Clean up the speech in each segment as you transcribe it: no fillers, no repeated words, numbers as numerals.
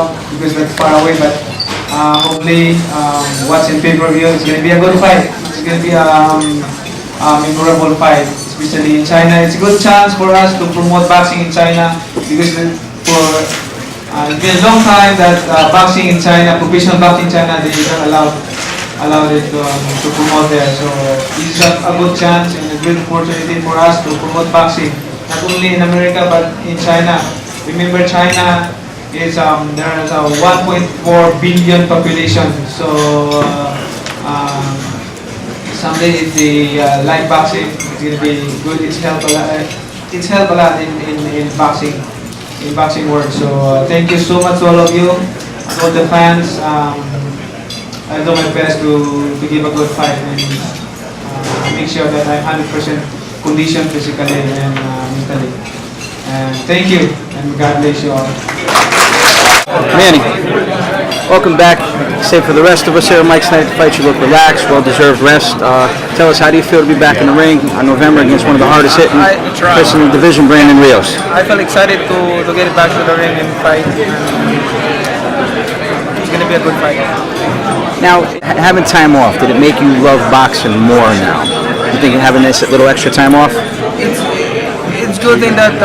out because that's far away. But hopefully, what's in pay-per-view is going to be a good fight. It's going to be a memorable fight, especially in China. It's a good chance for us to promote boxing in China because it's been a long time that boxing in China, professional boxing in China, they don't allow it to promote there. So this is a good chance and a good opportunity for us to promote boxing, not only in America but in China. Remember, China is there is a 1.4 billion population. So someday if they like boxing, it's gonna be good. It's helped a lot. It's helped a lot in boxing. In boxing world. So thank you so much to all of you, all the fans. I'll do my best to give a good fight and make sure that I'm 100% conditioned physically and mentally. And thank you, and God bless you all. Manny, welcome back. Say for the rest of us here, Mike's night to fight. You look relaxed, well-deserved rest. Tell us, how do you feel to be back in the ring on November against one of the hardest hitting person in the division, Brandon Rios? I feel excited to get back to the ring and fight. It's going to be a good fight. Now, having time off, did it make you love boxing more now? You think having this little extra time off? It's good in that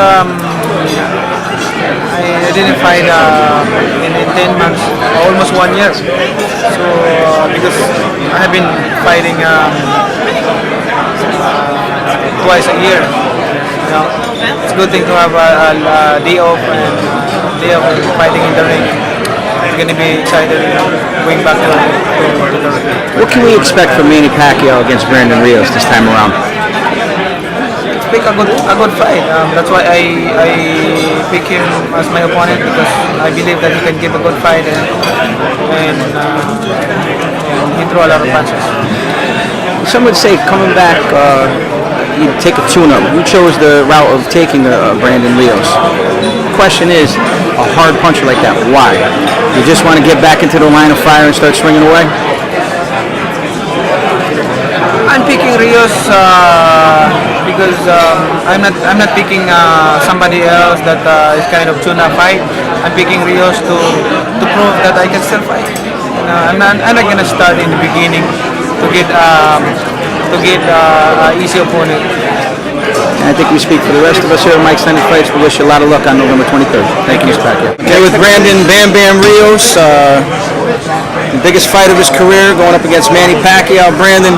I didn't fight in 10 months, almost 1 year. So because I have been fighting twice a year. You know, it's a good thing to have a day off and fighting in the ring. It's going to be excited, going back to the ring. What can we expect from Manny Pacquiao against Brandon Rios this time around? Pick a good fight. That's why I pick him as my opponent, because I believe that he can give a good fight and he throw a lot of punches. Some would say coming back, you take a tune-up. You chose the route of taking Brandon Rios. The question is, a hard puncher like that, why? You just want to get back into the line of fire and start swinging away? I'm picking Rios because I'm not picking somebody else that is kind of tuna fight. I'm picking Rios to prove that I can still fight. I'm not gonna start in the beginning to get an easy opponent. And I think we speak for the rest of us here at Mike's Night Fights. We wish you a lot of luck on November 23rd. Thank you, Mr. Pacquiao. Okay, with Brandon Bam Bam Rios, the biggest fight of his career, going up against Manny Pacquiao. Brandon,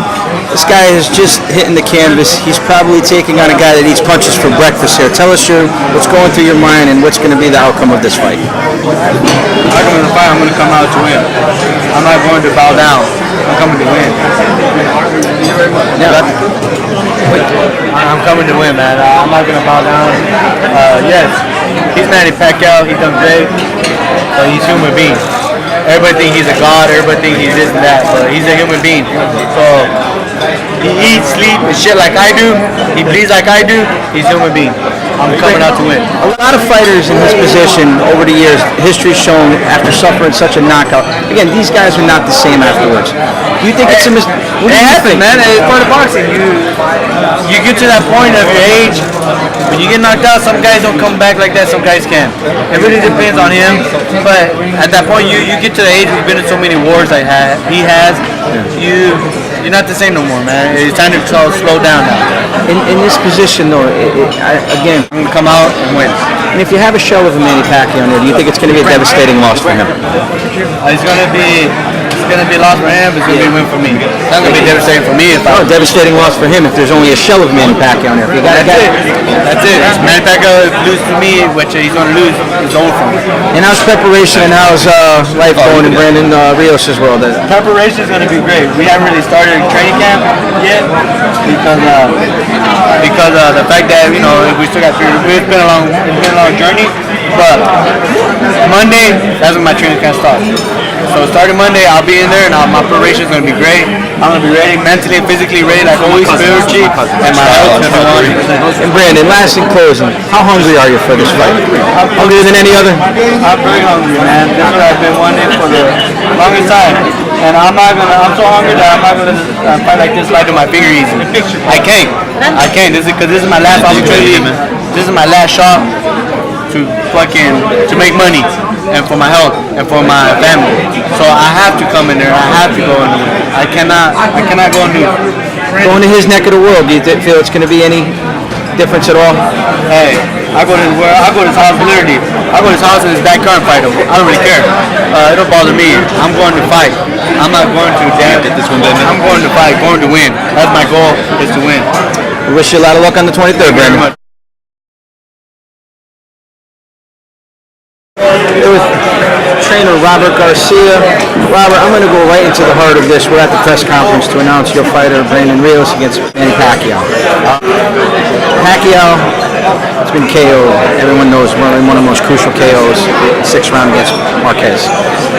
this guy is just hitting the canvas. He's probably taking on a guy that eats punches for breakfast here. Tell us what's going through your mind and what's going to be the outcome of this fight. Outcome of the fight, I'm going to come out to win. I'm not going to bow down. I'm coming to win. I'm coming to win, man. I'm not going to bow down. Yes, he's Manny Pacquiao. He's done great. But he's a human being. Everybody thinks he's a god. Everybody thinks he's this and that. But he's a human being. So he eats, sleeps, and shit like I do. He bleeds like I do. He's a human being. I'm coming out to win. A lot of fighters in his position over the years, history's shown after suffering such a knockout. Again, these guys are not the same afterwards. Do you think it's a mistake? It happens, man. It's part of boxing. You get to that point of your age, when you get knocked out, some guys don't come back like that, some guys can. It really depends on him. But at that point, you get to the age, we've been in so many wars he has, you're not the same no more, man. It's time to slow down now. In this position, though, again, I'm going to come out and win. And if you have a shell of a Manny Pacquiao in there, do you think it's going to be a devastating loss for him? It's going to be a loss for him, but it's going to be a win for me. It's going to be devastating for me. A devastating loss for him if there's only a shell of Manny Pacquiao in there. That's it. If Manny Pacquiao loses to me, which he's going to lose, it's over for me. And how's preparation and how's life going in Brandon Rios' world? Preparation is going to be great. We haven't really started training camp yet because the fact that we still got it's been a long journey. But Monday, that's when my training camp starts. So starting Monday, I'll be in there, and my preparation is going to be great. I'm going to be ready, mentally and physically ready, like always, spiritually, and my health is going to be. And Brandon, last in closing, how hungry are you for this fight? Hungrier than any other? I'm very hungry, man. This is what I've been wanting for the longest time. And I'm so hungry that I'm not gonna fight like this, slide to my finger easy. I can't. This is my last opportunity. This is my last shot to make money. and for my health and for my family. So I have to come in there. I have to go and win. I cannot go and lose. Going to his neck of the world, do you feel it's going to be any difference at all? Hey, I go to his house literally. I go to his house in his backyard and fight him. I don't really care. It don't bother me. I'm going to fight. I'm not going to damn it. I'm going to fight, going to win. That's my goal, is to win. We wish you a lot of luck on the 23rd, Brandon. With trainer Robert Garcia. Robert, I'm going to go right into the heart of this. We're at the press conference to announce your fighter, Brandon Rios, against Manny Pacquiao. Pacquiao has been KO'd. Everyone knows one of the most crucial KOs, 6th round against Marquez.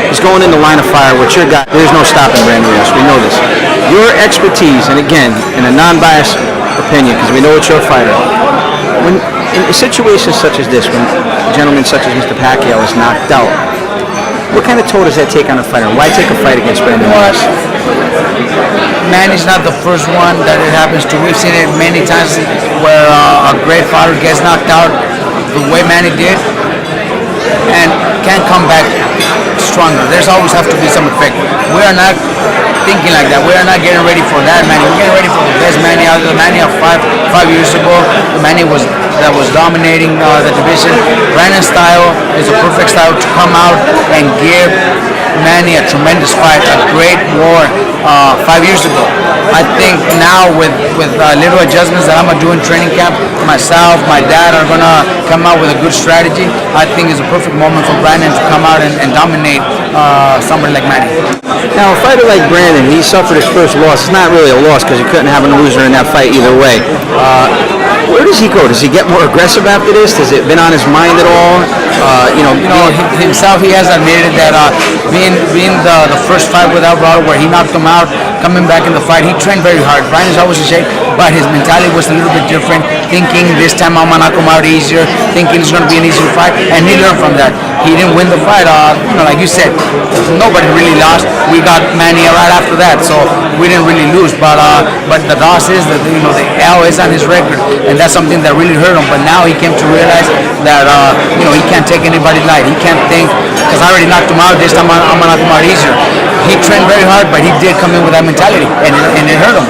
He's going in the line of fire with your guy. There's no stopping Brandon Rios. We know this. Your expertise, and again, in a non-biased opinion, because we know it's your fighter, when in situations such as this, when a gentleman such as Mr. Pacquiao is knocked out, what kind of toll does that take on a fighter? Why take a fight against Brandon Rios? Manny's not the first one that it happens to. We've seen it many times where a great fighter gets knocked out the way Manny did and can't come back stronger. There's always have to be some effect. We are not thinking like that. We are not getting ready for that Manny. We're getting ready for the best Manny out of the Manny of five years ago. The Manny was dominating the division. Brandon's style is a perfect style to come out and give Manny a tremendous fight, a great war 5 years ago. I think now with little adjustments that I'm going to do in training camp, myself, my dad are going to come out with a good strategy. I think it's a perfect moment for Brandon to come out and dominate somebody like Manny. Now, a fighter like Brandon, he suffered his first loss. It's not really a loss because he couldn't have a loser in that fight either way. Where does he go? Does he get more aggressive after this? Has it been on his mind at all? Himself, he has admitted that being the first fight without Alvaro, where he knocked him out, coming back in the fight, he trained very hard. Brandon's always in shape, but his mentality was a little bit different. Thinking this time I'm gonna knock him out easier, thinking it's gonna be an easier fight, and he learned from that. He didn't win the fight. Like you said, nobody really lost. We got Manny right after that, so we didn't really lose. But the loss is that the L is on his record, and that's something that really hurt him. But now he came to realize that he can't take anybody light. He can't think because I already knocked him out. This time I'm gonna knock him out easier. He trained very hard, but he did come in with that mentality, and it hurt him.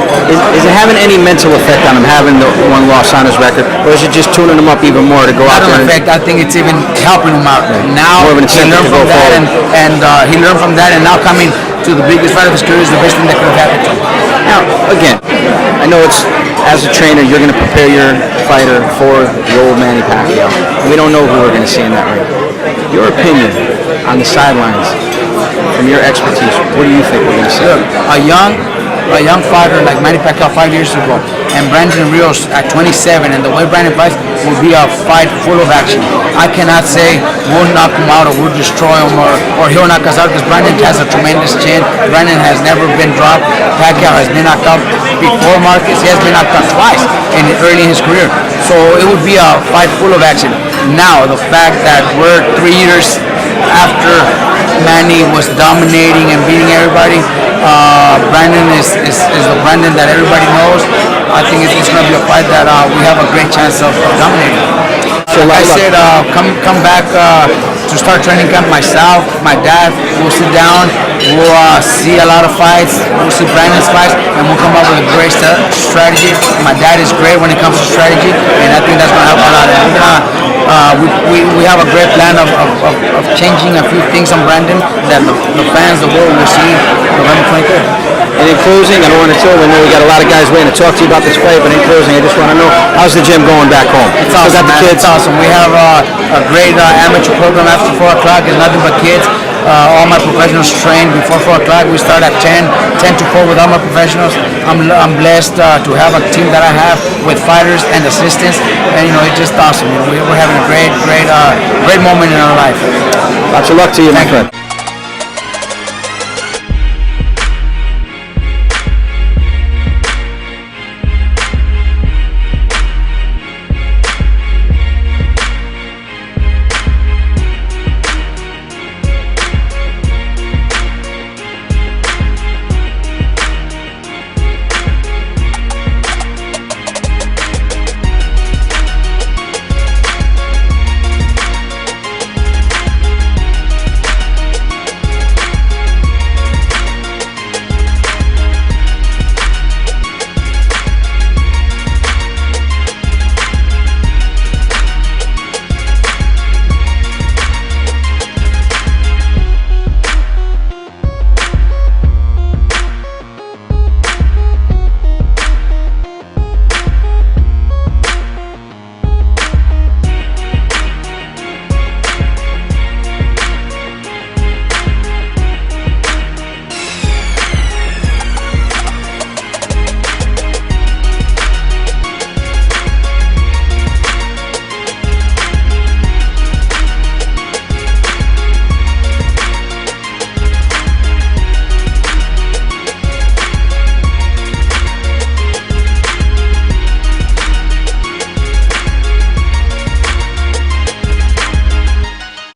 Is it having any mental effect on him, having the one loss on his record, or is it just tuning him up even more to go out there? Effect, I think it's even helping him out. Now more of an he incentive learned to go from that, forward. and he learned from that, and now coming to the biggest fight of his career is the best thing that could have happened to him. Now, again, I know it's as a trainer, you're going to prepare your fighter for the old Manny Pacquiao. We don't know who we're going to see in that ring. Your opinion on the sidelines, from your expertise, what do you think we're going to see? Look, a young fighter like Manny Pacquiao 5 years ago, and Brandon Rios at 27, and the way Brandon fights will be a fight full of action. I cannot say we'll knock him out or we'll destroy him or he'll knock us out, because Brandon has a tremendous chin. Brandon has never been dropped. Pacquiao has been knocked out before Marquez. He has been knocked out twice early in his career. So it would be a fight full of action. Now, the fact that we're 3 years after Manny was dominating and beating everybody, Brandon is the Brandon that everybody knows. I think it's going to be a fight that we have a great chance of dominating. So like I said, come back to start training camp. Myself, my dad, we'll sit down, we'll see a lot of fights, we'll see Brandon's fights, and we'll come up with a great strategy. My dad is great when it comes to strategy, and I think that's going to help a lot. And we have a great plan of changing a few things on Brandon that the fans, the world will see November 23rd. And in closing, I don't want to tell you, I know we got a lot of guys waiting to talk to you about this fight, but in closing, I just want to know, how's the gym going back home? It's awesome, man. It's awesome. We have a great amateur program after 4 o'clock. It's nothing but kids. All my professionals train before 4 o'clock. We start at 10 to 4 with all my professionals. I'm blessed to have a team that I have with fighters and assistants, and it's just awesome. We're having a great moment in our life. Lots of luck to you, my friend.